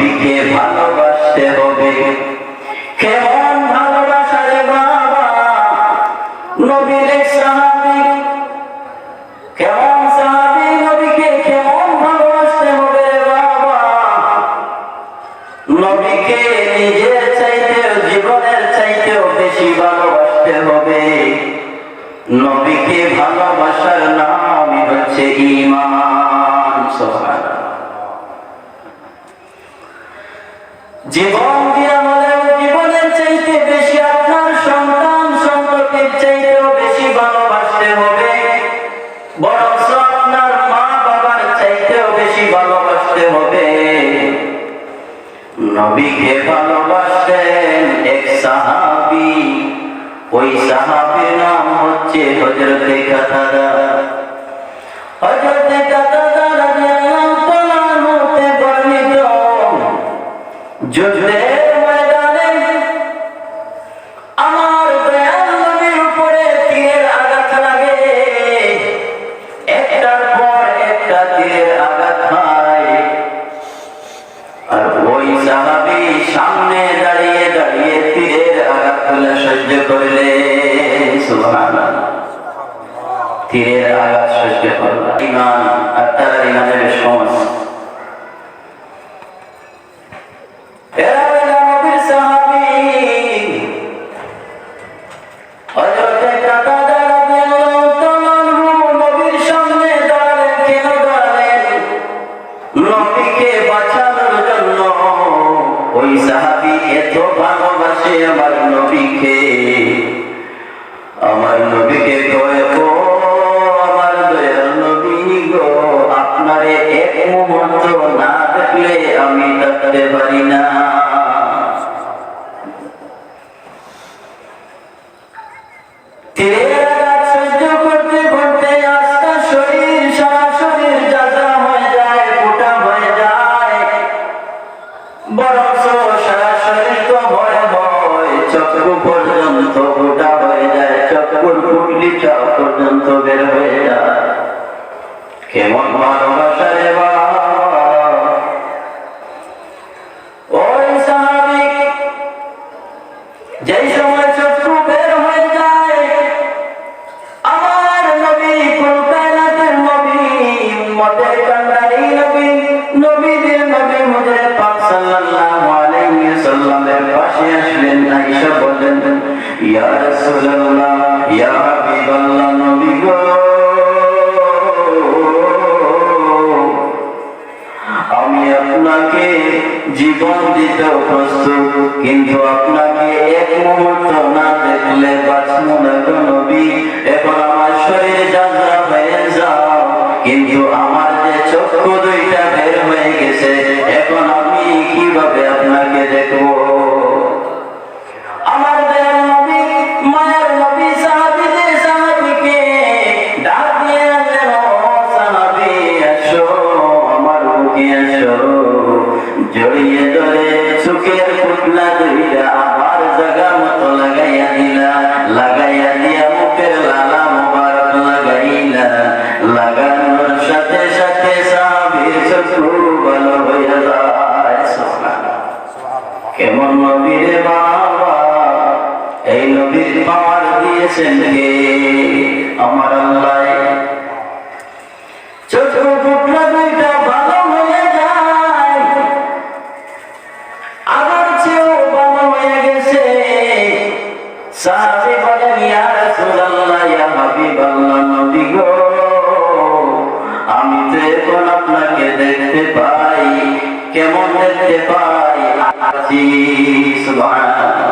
নবীকে ভালোবাসতে হবে। কেমন ভালোবাসা রে বাবা, নবীর সাহাবী, কেমন সাহাবী, নবীকে কেমন ভালোবাসতে হবে রে বাবা। নবীকে নিজের চাইতেও জীবনের চাইতেও বেশি ভালোবাসতে হবে। নবীকে ভালোবাসার নামই হচ্ছে ঈমান। সুবহানাল্লাহ। জীবন দিয়া হলেও জীবনের চাইতে বেশি আপনার সন্তান সন্ততির চাইতেও বেশি ভালোবাসতে হবে। বরং আপনার মা বাবার চাইতেও বেশি ভালোবাসতে হবে। নবীকে ভালোবাসতেন এক সাহাবী, ওই সাহাবীর নাম হচ্ছে হযরতে কাতাদা। হযরতে কাতাদা রাদিয়াল্লাহু তাআলা হতে বর্ণিত, যুদ্ধের ময়দানে আমার দয়াল নবীর উপরে তীরের আঘাত লাগে। একটার পর একটা তীরের আঘাত হয়, আর ওই সাহাবী সামনে দাঁড়িয়ে দাঁড়িয়ে তীরের আঘাতগুলো সহ্য করলেন। সুবহানাল্লাহ। তীরের আঘাত সহ্য করলেন। ঈমান আর তার ঈমানের সমস্যা। এরা হলো নবীর সাহাবী। হযরতে কাতাদা রাদিয়াল্লাহু তাআলা নবীর সামনে দাঁড়ালেন। কেন দাঁড়ালেন? নবীকে বাঁচানোর জন্য। ওই সাহাবী এত ভালোবাসে আমার নবীকে, আমার নবীকে কয়, ও আমার দয়াল নবী গো, আপনারে এক মুহূর্ত না দেখলে আমি থাকতে পারি না। তীরের আঘাত সহ্য করতে করতে আস্তে শরীর, সারা শরীর যাতা হয়ে যায়, ফোঁটা হয়ে যায়। বরং সারা শরীর তো ভয় ভয়, চক্ষু পর্যন্ত ফোঁটা হয়ে যায়, চক্ষুর কুটলিটা পর্যন্ত বের হয়ে যায়। কেমন ভালোবাসা রে বাবা। ওই সাহাবী যেই সময় চক্ষু বের হয়ে যায়, আমার নবী কুল কায়নাতের নবী, উম্মতের কান্ডারি নবী, নবীদের নবী মুহাম্মদ পাক সাল্লাল্লাহু আলাইহি ওয়াসাল্লামের পাশে আসলেন। আয়েশা বলেন, ইয়া রাসূলুল্লাহ, ইয়া হাবিবাল্লাহ, নবী গো, আমি আপনাকে জীবন দিতে প্রস্তুত, কিন্তু আপনাকে এক মুহূর্ত না দেখলে বাঁচব না গো নবী। এখন আমার শরীর যাত্রা হয়ে যাও, কিন্তু আমার যে চক্ষু দুইটা বের হয়ে গেছে, এখন আমি কিভাবে আপনাকে দেখব? আমার দয়াল নবী, মায়ের নবী সাহাবীদের সাহাবীকে ডাক দিয়ে আনলেন, ও সাহাবী আসো, আমার বুকে আসো। জড়িয়ে ধরে চোখের পুতলা দুইটা আমার জায়গা মতো লাগাইয়া দিলা, লাগাইয়া দিয়া মুখের লালা মোবারক লাগাইলা। লাগানোর সাথে সাথে সাহাবীর চক্ষু ভালো হইয়া যায়। কেমন নবী রে বাবা, এই নবীর পাওয়ার দিয়েছেন কে? আমার আল্লাহ। চক্ষু পুতলা দুইটা ভালো হয়ে যায়, আবার চেয়েও ভালো হয়ে গেছে। সাহাবী বলেন, ইয়া রাসূলুল্লাহ, ইয়া হাবিবাল্লাহ, নবী গো, আমি তো এখন আপনাকে দেখতে পাই। কেমন দেখতে পাই? সুবহানাল্লাহ।